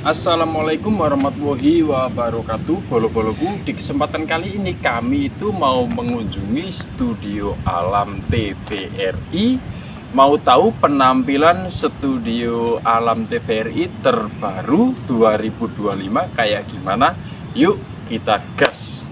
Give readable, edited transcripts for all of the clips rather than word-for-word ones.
Assalamualaikum warahmatullahi wabarakatuh. Bolo-boloku, di kesempatan kali ini kami itu mau mengunjungi studio Alam TVRI. Mau tahu penampilan studio Alam TVRI terbaru 2025 kayak gimana? Yuk kita gas.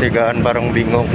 Pertigaan bareng bingung.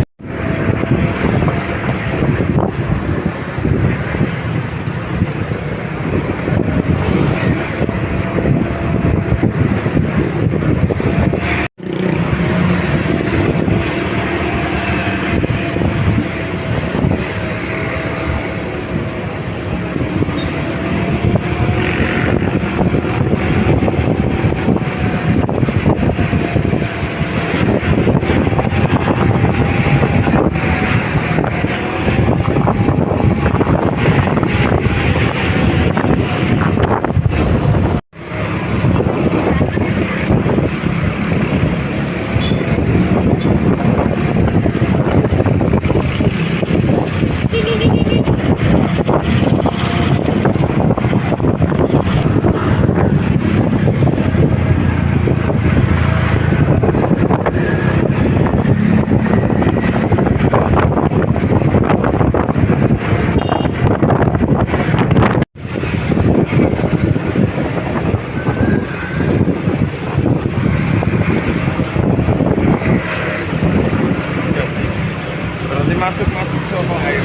masuk ke air.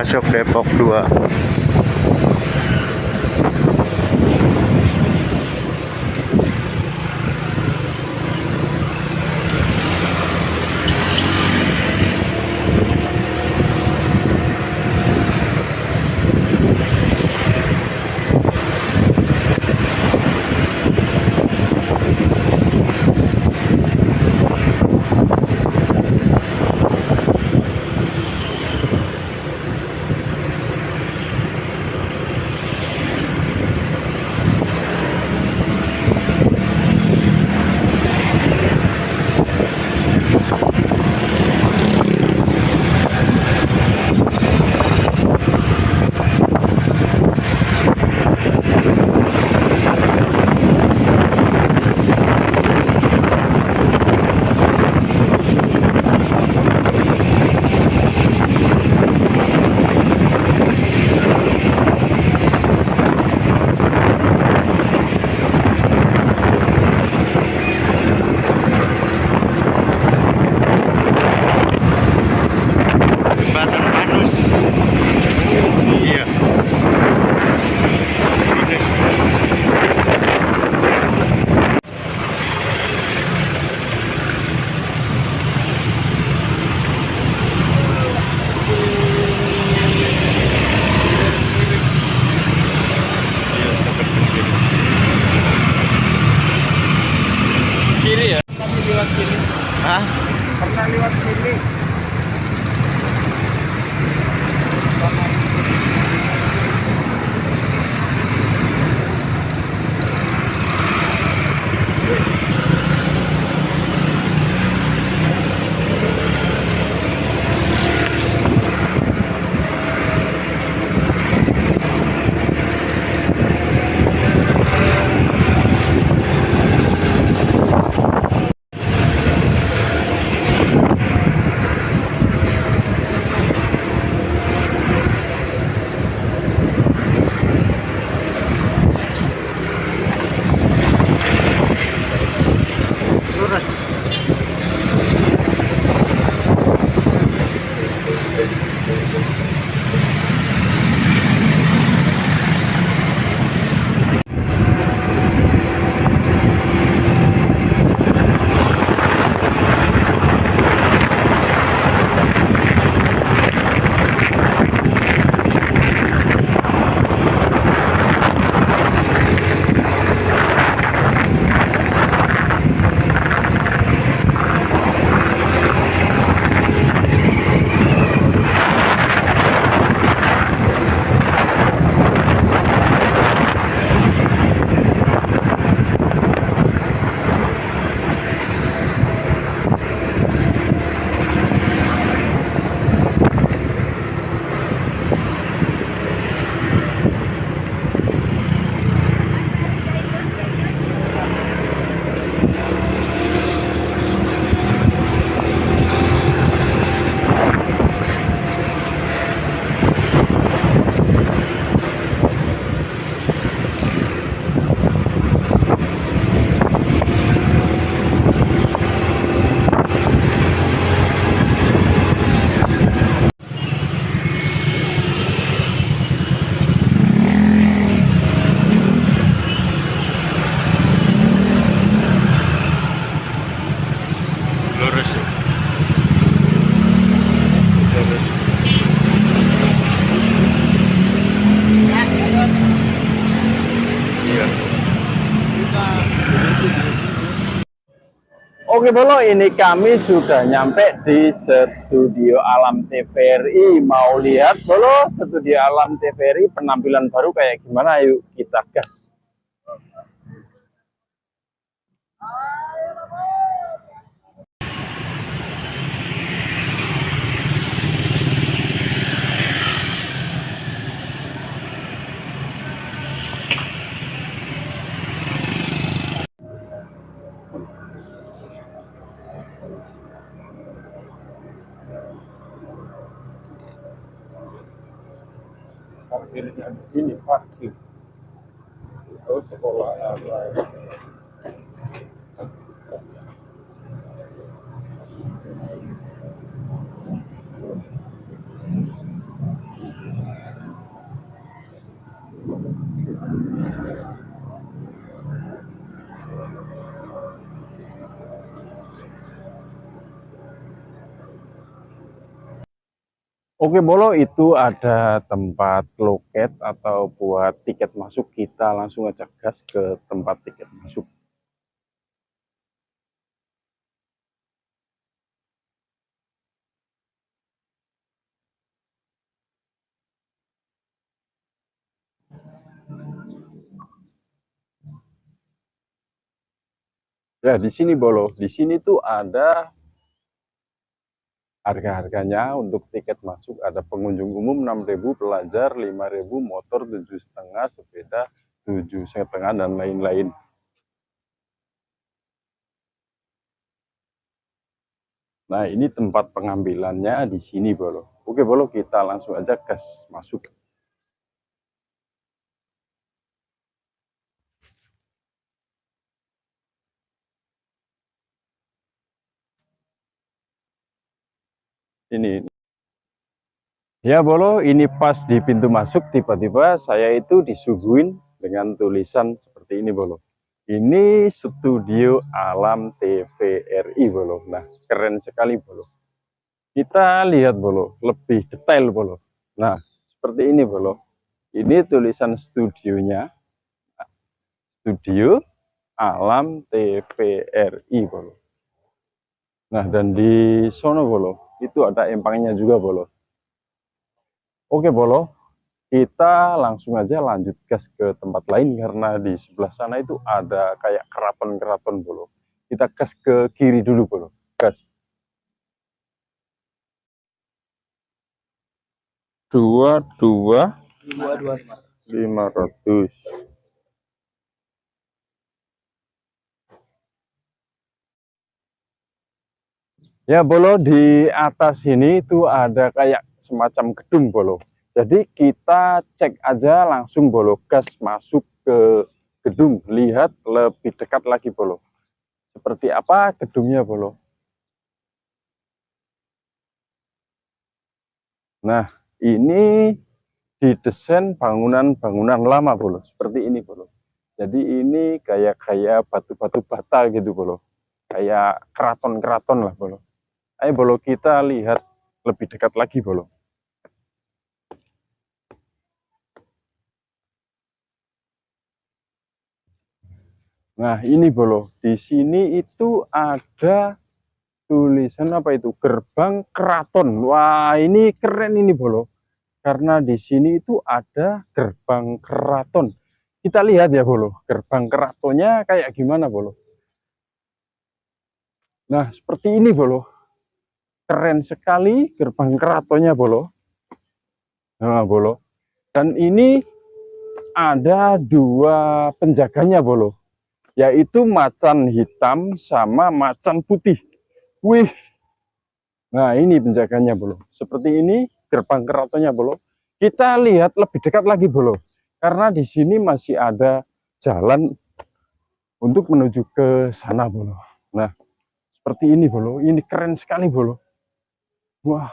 masuk Depok 2. Oke Bolo, ini kami sudah nyampe di Studio Alam TVRI. Mau lihat Bolo, Studio Alam TVRI penampilan baru kayak gimana? Yuk kita gas. Parkirnya ini parkir. Oh, sekolah apa? Oke Bolo, itu ada tempat loket atau buat tiket masuk. Kita langsung aja gas ke tempat tiket masuk. Ya, di sini Bolo, di sini tuh ada harga-harganya. Untuk tiket masuk ada pengunjung umum 6.000, pelajar 5.000, motor 7,5, sepeda 7,5 dan lain-lain. Nah, ini tempat pengambilannya di sini Bolo. Oke Bolo, kita langsung aja gas masuk. Ini. Ya Bolo, ini pas di pintu masuk tiba-tiba saya itu disuguhin dengan tulisan seperti ini Bolo. Ini Studio Alam TVRI Bolo. Nah, keren sekali Bolo. Kita lihat Bolo, lebih detail Bolo. Nah, seperti ini Bolo. Ini tulisan studionya. Studio Alam TVRI Bolo. Nah, dan di sono Bolo, itu ada empangnya juga Bolo. Oke Bolo, kita langsung aja lanjut gas ke tempat lain karena di sebelah sana itu ada kayak keraton-keraton Bolo. Kita gas ke kiri dulu Bolo. Gas. 500. Ya Bolo, di atas sini itu ada kayak semacam gedung Bolo. Jadi kita cek aja langsung Bolo, gas masuk ke gedung, lihat lebih dekat lagi Bolo. Seperti apa gedungnya Bolo. Nah, ini didesain bangunan-bangunan lama Bolo, seperti ini Bolo. Jadi ini kayak batu-batu bata gitu Bolo. Kayak keraton-keraton lah Bolo. Ayo Bolo, kita lihat lebih dekat lagi Bolo. Nah, ini Bolo, di sini itu ada tulisan apa itu? Gerbang Keraton. Wah, ini keren ini Bolo. Karena di sini itu ada gerbang keraton. Kita lihat ya Bolo, gerbang keratonnya kayak gimana Bolo. Nah, seperti ini Bolo. Keren sekali gerbang keratonnya Bolo. Nah, Bolo. Dan ini ada dua penjaganya Bolo. Yaitu macan hitam sama macan putih. Wih. Nah, ini penjaganya Bolo. Seperti ini gerbang keratonnya Bolo. Kita lihat lebih dekat lagi Bolo. Karena di sini masih ada jalan untuk menuju ke sana Bolo. Nah, seperti ini Bolo. Ini keren sekali Bolo. Wah,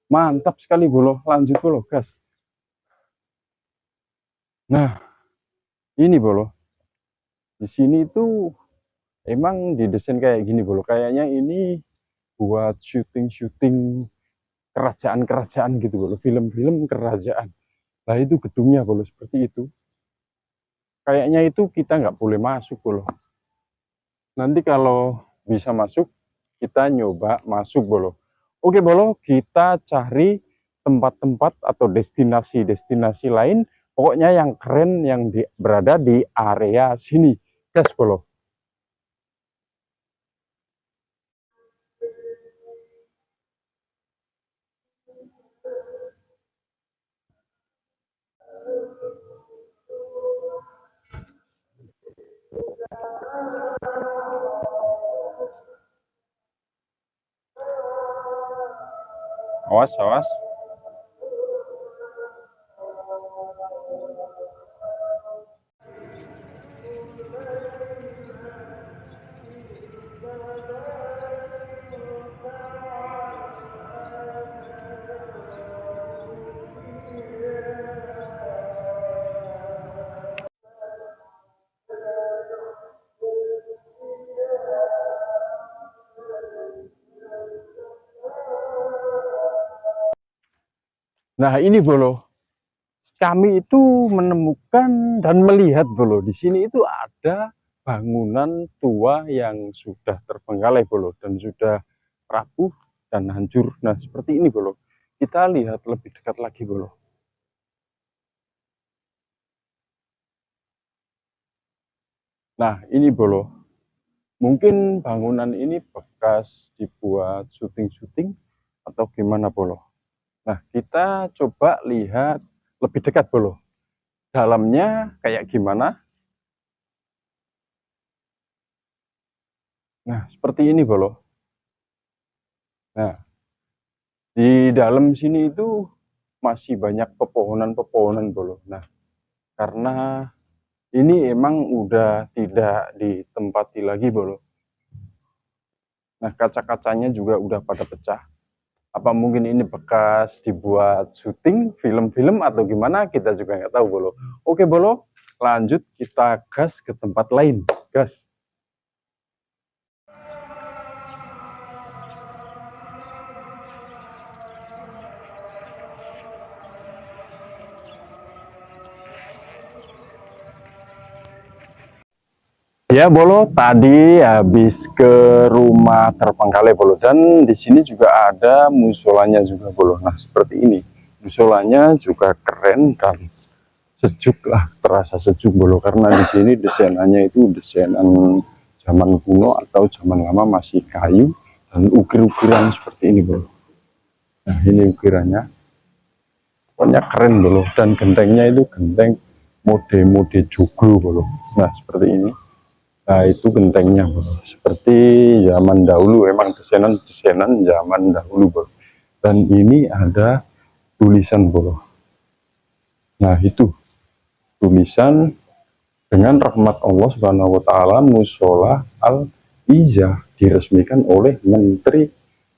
mantap sekali Bolo. Lanjut Bolo, gas. Nah, ini Bolo. Di sini itu emang didesain kayak gini Bolo. Kayaknya ini buat syuting-syuting kerajaan-kerajaan gitu Bolo. Film-film kerajaan. Nah, itu gedungnya Bolo, seperti itu. Kayaknya itu kita nggak boleh masuk Bolo. Nanti kalau bisa masuk, kita nyoba masuk bolo. Oke bolo, kita cari tempat-tempat atau destinasi-destinasi lain, pokoknya yang keren yang berada di area sini, gas bolo. Awas, awas. Nah ini bolo, kami itu menemukan dan melihat bolo, di sini itu ada bangunan tua yang sudah terbengkalai bolo dan sudah rapuh dan hancur. Nah seperti ini bolo, kita lihat lebih dekat lagi bolo. Nah ini bolo, mungkin bangunan ini bekas dibuat syuting-syuting atau gimana bolo. Nah kita coba lihat lebih dekat bolo, dalamnya kayak gimana. Nah seperti ini bolo. Nah di dalam sini itu masih banyak pepohonan-pepohonan bolo. Nah karena ini emang udah tidak ditempati lagi bolo. Nah kaca-kacanya juga udah pada pecah. Apa mungkin ini bekas dibuat syuting film-film atau gimana, kita juga nggak tahu bolo. Oke bolo, lanjut kita gas ke tempat lain. Gas. Ya bolo, tadi habis ke rumah terbengkalai bolo, dan di sini juga ada musolanya juga bolo. Nah seperti ini, musolanya juga keren dan sejuk lah, terasa sejuk bolo, karena di sini desainannya itu desainan zaman kuno atau zaman lama, masih kayu dan ukir-ukiran seperti ini bolo. Nah ini ukirannya, pokoknya keren bolo, dan gentengnya itu genteng mode-mode joglo bolo. Nah seperti ini. Nah itu gentengnya bro, seperti zaman dahulu, emang desainan zaman dahulu bro. Dan ini ada tulisan bro. Nah itu tulisan, dengan rahmat Allah Subhanahu Wa Taala Musola Al Izzah diresmikan oleh Menteri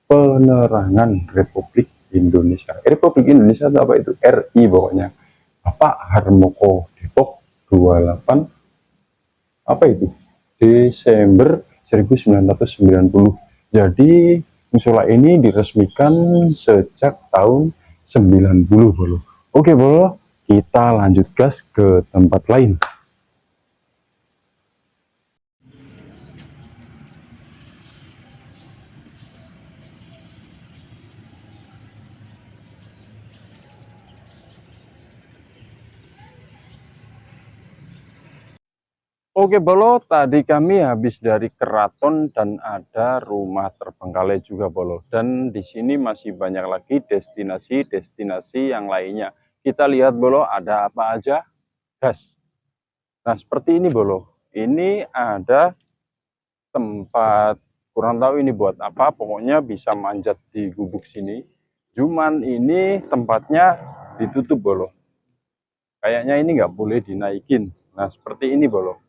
Penerangan Republik Indonesia. Republik Indonesia itu apa itu? RI pokoknya. Bapak Harmoko Depok 28 apa itu? Desember 1990. Jadi musola ini diresmikan sejak tahun 90 bro. Oke bro, kita lanjut gas ke tempat lain. Oke bolo, tadi kami habis dari keraton dan ada rumah terbengkalai juga bolo. Dan di sini masih banyak lagi destinasi-destinasi yang lainnya. Kita lihat bolo, ada apa aja? Gas. Nah seperti ini bolo. Ini ada tempat, kurang tahu ini buat apa, pokoknya bisa manjat di gubuk sini. Cuman ini tempatnya ditutup bolo. Kayaknya ini nggak boleh dinaikin. Nah seperti ini bolo.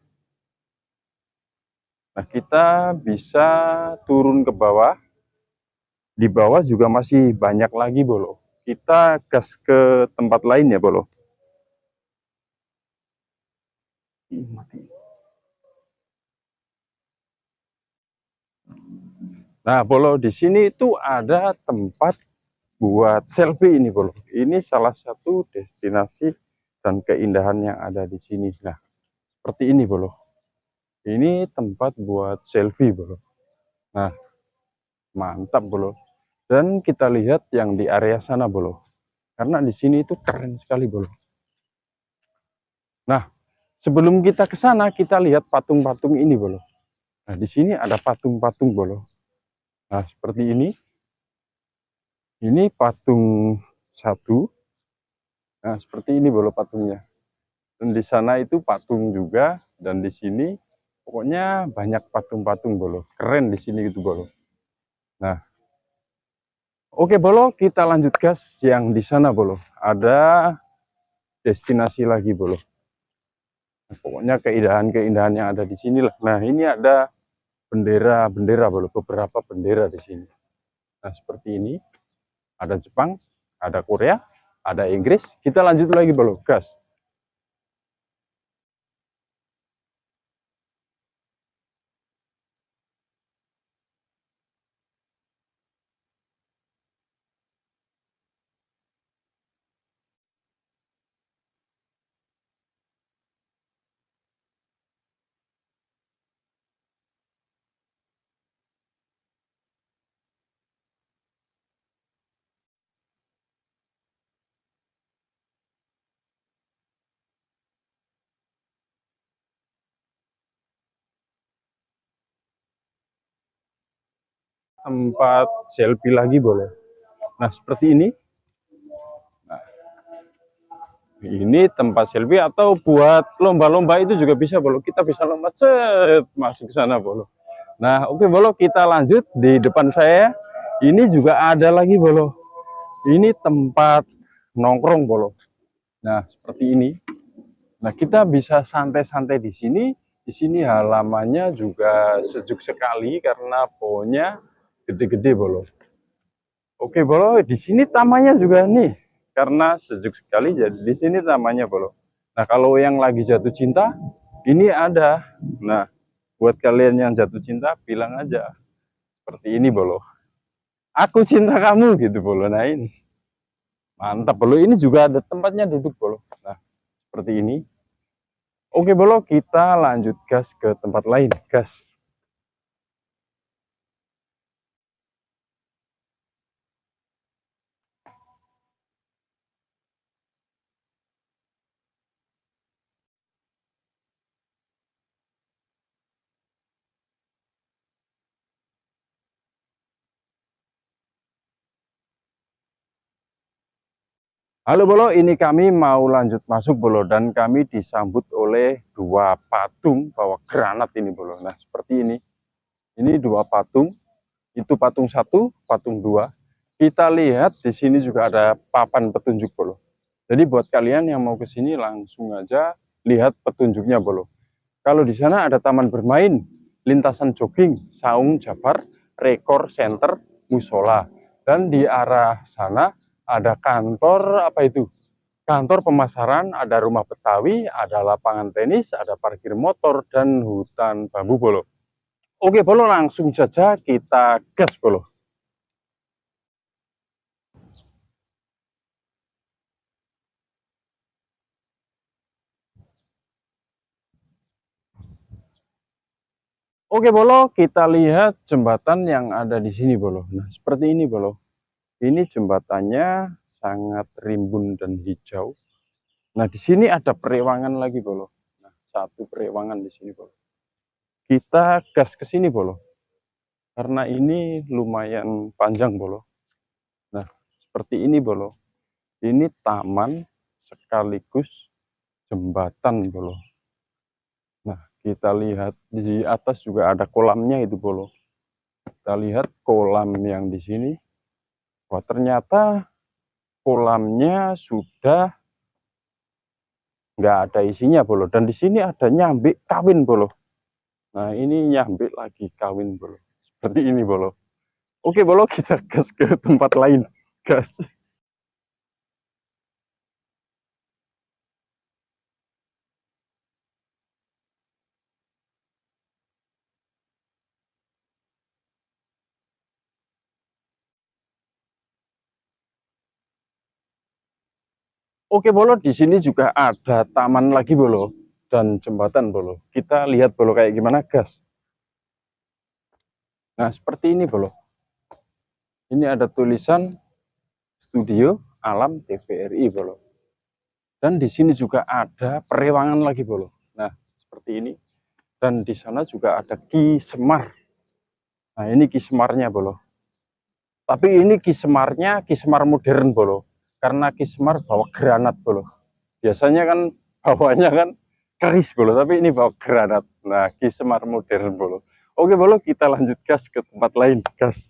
Nah, kita bisa turun ke bawah. Di bawah juga masih banyak lagi, bolo. Kita gas ke tempat lain ya, bolo. Nah, bolo, di sini itu ada tempat buat selfie ini, bolo. Ini salah satu destinasi dan keindahan yang ada di sini. Nah, seperti ini, bolo. Ini tempat buat selfie, bolo. Nah, mantap bolo. Dan kita lihat yang di area sana bolo. Karena di sini itu keren sekali bolo. Nah, sebelum kita ke sana kita lihat patung-patung ini bolo. Nah, di sini ada patung-patung bolo. Nah, seperti ini. Ini patung satu. Nah, seperti ini bolo patungnya. Dan di sana itu patung juga, dan di sini pokoknya banyak patung-patung bolo. Keren di sini gitu bolo. Nah, oke bolo, kita lanjut gas yang di sana bolo. Ada destinasi lagi bolo. Nah, pokoknya keindahan-keindahan yang ada di sini lah. Nah, ini ada bendera-bendera bolo, beberapa bendera di sini. Nah, seperti ini. Ada Jepang, ada Korea, ada Inggris. Kita lanjut lagi bolo, gas. 4 selfie lagi boleh. Nah, seperti ini. Nah, ini tempat selfie atau buat lomba-lomba itu juga bisa bolo. Kita bisa lomba masuk ke sana bolo. Nah, oke bolo, kita lanjut di depan saya. Ini juga ada lagi bolo. Ini tempat nongkrong bolo. Nah, seperti ini. Nah, kita bisa santai-santai di sini. Di sini halamannya juga sejuk sekali karena pohonnya gede-gede bolo. Oke bolo, di sini tamannya juga nih, karena sejuk sekali jadi di sini tamannya bolo. Nah, kalau yang lagi jatuh cinta, ini ada. Nah, buat kalian yang jatuh cinta, bilang aja seperti ini bolo. Aku cinta kamu gitu bolo. Nah, ini mantap bolo. Ini juga ada tempatnya duduk bolo. Nah, seperti ini. Oke bolo, kita lanjut gas ke tempat lain. Gas. Halo bolo, ini kami mau lanjut masuk bolo, dan kami disambut oleh dua patung bawa granat ini bolo. Nah, seperti ini. Ini dua patung, itu patung satu, patung dua. Kita lihat di sini juga ada papan petunjuk bolo. Jadi buat kalian yang mau ke sini langsung aja lihat petunjuknya bolo. Kalau di sana ada taman bermain, lintasan jogging, saung Jabar, rekor center, musola. Dan di arah sana ada kantor apa itu? Kantor pemasaran, ada rumah Betawi, ada lapangan tenis, ada parkir motor, dan hutan bambu bolo. Oke bolo, langsung saja kita gas bolo. Oke bolo, kita lihat jembatan yang ada di sini bolo. Nah, seperti ini bolo. Ini jembatannya sangat rimbun dan hijau. Nah, di sini ada perewangan lagi bolo. Nah, satu perewangan di sini bolo. Kita gas ke sini bolo. Karena ini lumayan panjang bolo. Nah, seperti ini bolo. Ini taman sekaligus jembatan bolo. Nah, kita lihat di atas juga ada kolamnya itu bolo. Kita lihat kolam yang di sini. Wah, ternyata kolamnya sudah nggak ada isinya bolo. Dan di sini ada nyambi kawin bolo. Nah, ini nyambi lagi kawin bolo. Seperti ini bolo. Oke bolo, kita gas ke tempat lain. Gas. Oke bolo, di sini juga ada taman lagi bolo dan jembatan bolo. Kita lihat bolo kayak gimana gas. Nah, seperti ini bolo. Ini ada tulisan Studio Alam TVRI bolo. Dan di sini juga ada perewangan lagi bolo. Nah, seperti ini. Dan di sana juga ada Ki Semar. Nah, ini Ki Semarnya bolo. Tapi ini Ki Semarnya Ki Semar modern bolo. Karena Ki Semar bawa granat bolo. Biasanya kan bawanya kan keris bolo, tapi ini bawa granat. Nah, Ki Semar modern bolo. Oke bolo, kita lanjut gas ke tempat lain, gas.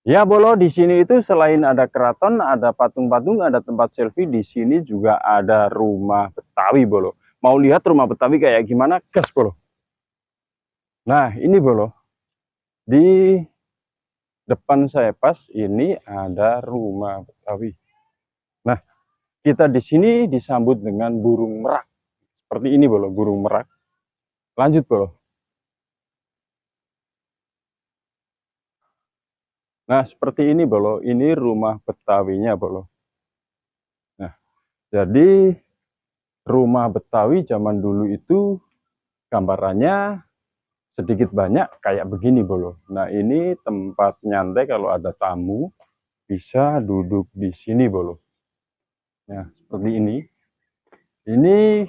Ya bolo, di sini itu selain ada keraton, ada patung-patung, ada tempat selfie, di sini juga ada rumah Betawi bolo. Mau lihat rumah Betawi kayak gimana? Gas bolo. Nah, ini bolo. Di depan saya pas ini ada rumah Betawi. Nah, kita di sini disambut dengan burung merak. Seperti ini bolo, burung merak. Lanjut bolo. Nah, seperti ini bolo, ini rumah Betawinya bolo. Nah, jadi rumah Betawi zaman dulu itu gambarannya sedikit banyak kayak begini bolo. Nah, ini tempat nyantai kalau ada tamu bisa duduk di sini bolo. Nah, seperti ini. Ini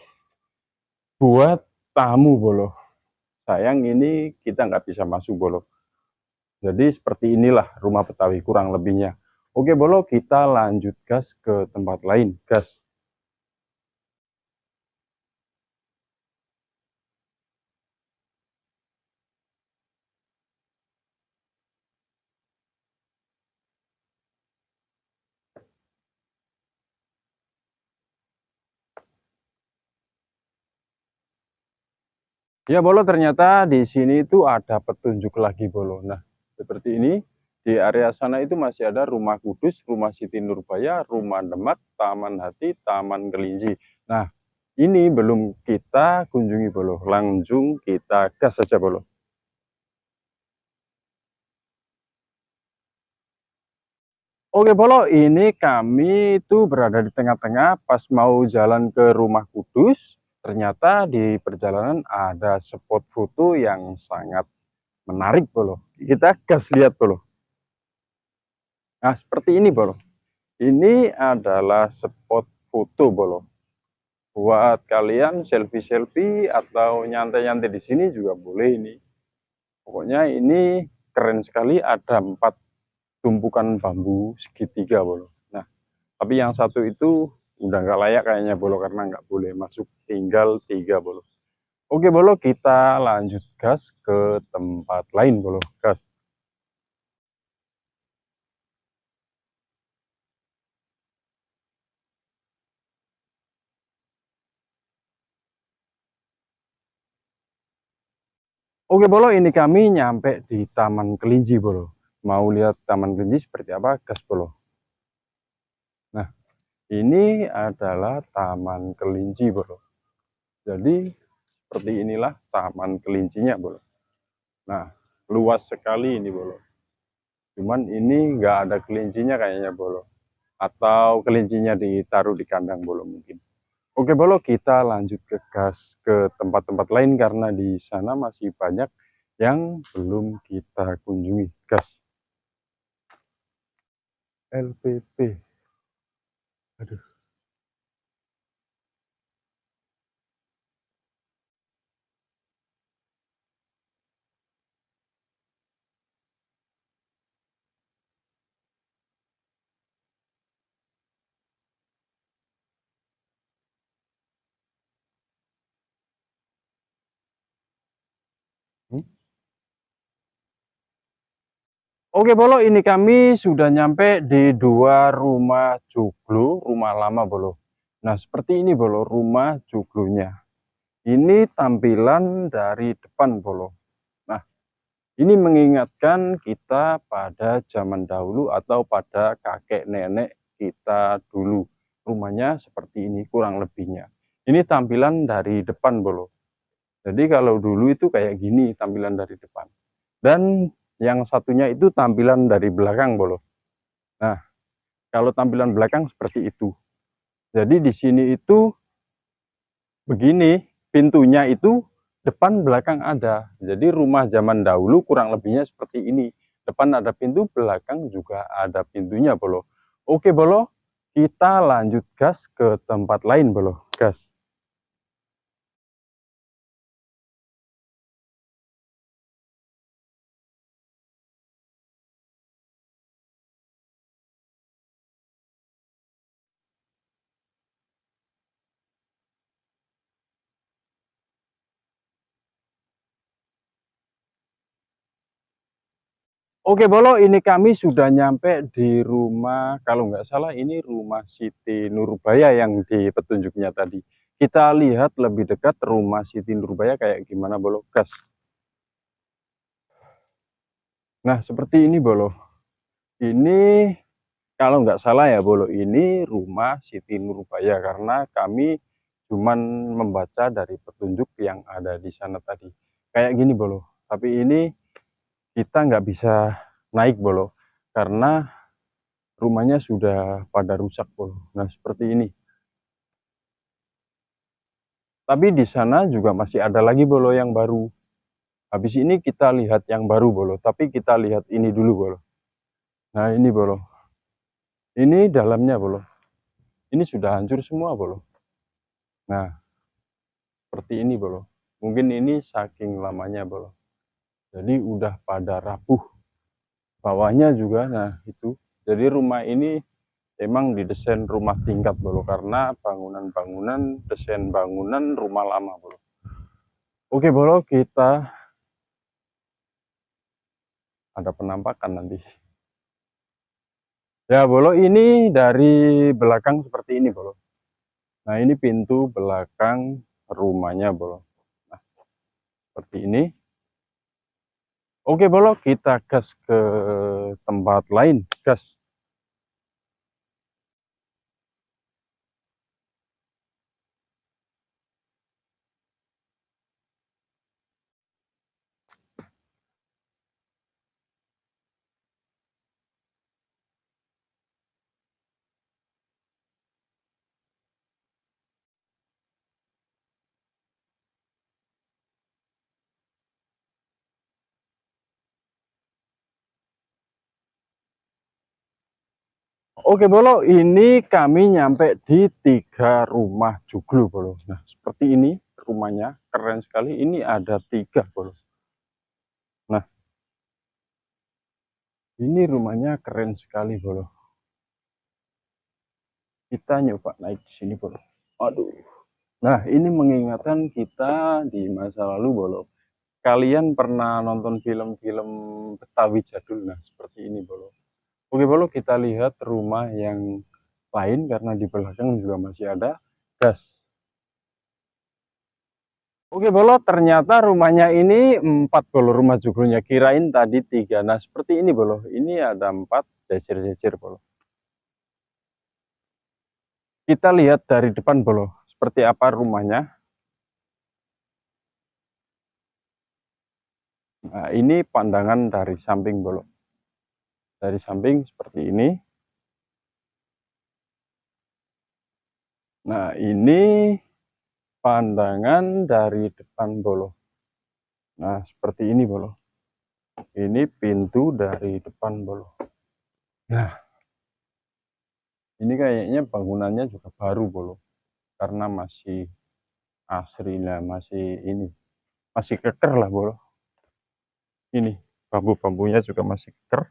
buat tamu bolo. Sayang ini kita nggak bisa masuk bolo. Jadi seperti inilah rumah Betawi kurang lebihnya. Oke bolo, kita lanjut gas ke tempat lain. Gas. Ya bolo, ternyata di sini itu ada petunjuk lagi bolo. Nah, seperti ini. Di area sana itu masih ada Rumah Kudus, Rumah Siti Nurbaya, Rumah Demak, Taman Hati, Taman Kelinci. Nah, ini belum kita kunjungi bolo. Langsung kita gas saja bolo. Oke bolo, ini kami itu berada di tengah-tengah pas mau jalan ke Rumah Kudus. Ternyata di perjalanan ada spot foto yang sangat menarik bolo. Kita gas lihat bolo. Nah, seperti ini bolo. Ini adalah spot foto bolo. Buat kalian selfie-selfie atau nyantai-nyantai di sini juga boleh ini. Pokoknya ini keren sekali, ada 4 tumpukan bambu segitiga bolo. Nah, tapi yang satu itu udah nggak layak kayaknya bolo karena nggak boleh masuk, tinggal 3 bolo. Oke bolo, kita lanjut gas ke tempat lain bolo. Gas. Oke bolo, ini kami nyampe di Taman Kelinci bolo. Mau lihat Taman Kelinci seperti apa? Gas bolo. Nah, ini adalah Taman Kelinci bolo. Jadi seperti inilah Taman Kelincinya bolo. Nah, luas sekali ini bolo. Cuman ini nggak ada kelincinya kayaknya bolo. Atau kelincinya ditaruh di kandang bolo mungkin. Oke bolo, kita lanjut ke gas ke tempat-tempat lain karena di sana masih banyak yang belum kita kunjungi. Gas. LPP. Aduh. Hmm? Oke bolo, ini kami sudah nyampe di 2 rumah joglo, rumah lama bolo. Nah, seperti ini bolo rumah joglonya. Ini tampilan dari depan bolo. Nah, ini mengingatkan kita pada zaman dahulu atau pada kakek nenek kita dulu. Rumahnya seperti ini kurang lebihnya. Ini tampilan dari depan bolo. Jadi kalau dulu itu kayak gini tampilan dari depan. Dan yang satunya itu tampilan dari belakang bolo. Nah, kalau tampilan belakang seperti itu. Jadi di sini itu begini, pintunya itu depan belakang ada. Jadi rumah zaman dahulu kurang lebihnya seperti ini. Depan ada pintu, belakang juga ada pintunya bolo. Oke bolo, kita lanjut gas ke tempat lain bolo. Gas. Oke bolo, ini kami sudah nyampe di rumah, kalau nggak salah ini rumah Siti Nurbaya yang di petunjuknya tadi. Kita lihat lebih dekat rumah Siti Nurbaya kayak gimana bolo, gas. Nah seperti ini bolo, ini kalau nggak salah ya bolo, ini rumah Siti Nurbaya karena kami cuman membaca dari petunjuk yang ada di sana tadi. Kayak gini bolo, tapi ini kita nggak bisa naik bolo, karena rumahnya sudah pada rusak bolo. Nah seperti ini. Tapi di sana juga masih ada lagi bolo yang baru. Habis ini kita lihat yang baru bolo. Tapi kita lihat ini dulu bolo. Nah ini bolo. Ini dalamnya bolo. Ini sudah hancur semua bolo. Nah seperti ini bolo. Mungkin ini saking lamanya bolo. Jadi udah pada rapuh. Bawahnya juga. Nah itu. Jadi rumah ini emang didesain rumah tingkat bolo, karena bangunan-bangunan, desain bangunan rumah lama bolo. Oke bolo, kita ada penampakan nanti. Ya bolo, ini dari belakang seperti ini bolo. Nah ini pintu belakang rumahnya bolo. Nah seperti ini. Oke bolo, kita gas ke tempat lain. Gas. Oke bolo, ini kami nyampe di 3 rumah joglo bolo. Nah seperti ini rumahnya, keren sekali. Ini ada 3 bolo. Nah ini rumahnya keren sekali bolo. Kita nyoba naik di sini bolo. Aduh. Nah ini mengingatkan kita di masa lalu bolo. Kalian pernah nonton film-film Betawi jadul? Nah seperti ini bolo. Oke bolo, kita lihat rumah yang lain karena di belakang juga masih ada. Gas. Oke bolo, ternyata rumahnya ini 4 bolo, rumah joglonya. Kirain tadi 3. Nah seperti ini bolo, ini ada 4 jejer-jejer bolo. Kita lihat dari depan bolo, seperti apa rumahnya. Nah ini pandangan dari samping bolo. Dari samping seperti ini. Nah ini pandangan dari depan bolo. Nah seperti ini bolo. Ini pintu dari depan bolo. Nah ini kayaknya bangunannya juga baru bolo, karena masih asri lah, masih ini, masih keker lah bolo. Ini bambu-bambunya juga masih keker.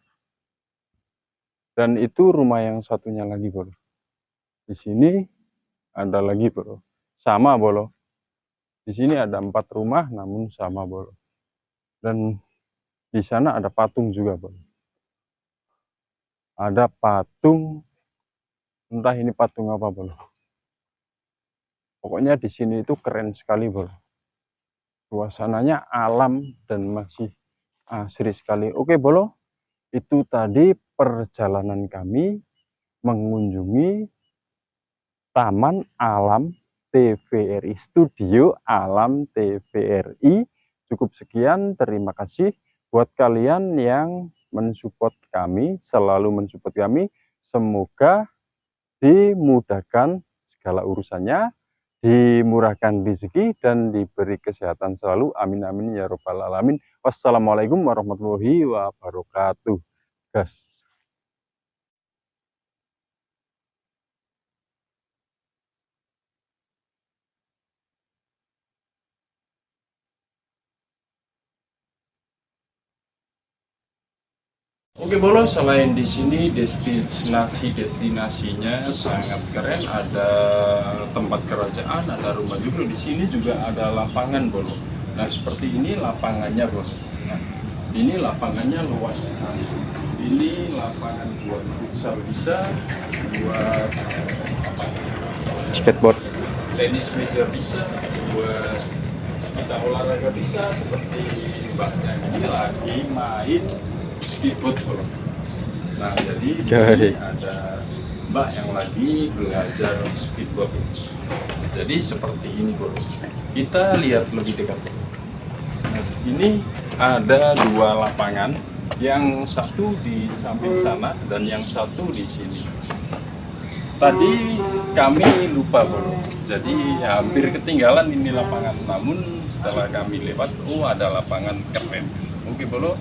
Dan itu rumah yang satunya lagi bolo. Di sini ada lagi bolo, sama bolo. Di sini ada 4 rumah namun sama bolo. Dan di sana ada patung juga bolo. Ada patung, entah ini patung apa bolo. Pokoknya di sini itu keren sekali bolo. Suasananya alam dan masih asri sekali. Oke bolo, itu tadi perjalanan kami mengunjungi Taman Alam TVRI, Studio Alam TVRI. Cukup sekian, terima kasih. buat kalian yang mensupport kami, selalu mensupport kami, semoga dimudahkan segala urusannya, dimurahkan rezeki dan diberi kesehatan selalu. Amin amin ya robbal alamin. Wassalamualaikum warahmatullahi wabarakatuh. Gas. Oke bolo, selain di sini destinasinya sangat keren, ada tempat kerajaan, ada rumah juga. Di sini juga ada lapangan bolo. Nah seperti ini lapangannya bolo. Nah ini lapangannya luas sekali. Ini lapangan buat futsal bisa, buat skateboard, tenis meja bisa, buat kita olahraga bisa. Seperti mbaknya ini lagi main speedboat bro. Nah jadi di sini ada mbak yang lagi belajar speedboat. Jadi seperti ini bro. Kita lihat lebih dekat. Nah, ini ada dua lapangan, yang satu di samping sana dan yang satu di sini. Tadi kami lupa bro. Jadi hampir ketinggalan ini lapangan. Namun setelah kami lewat, oh ada lapangan keren. Oke bro.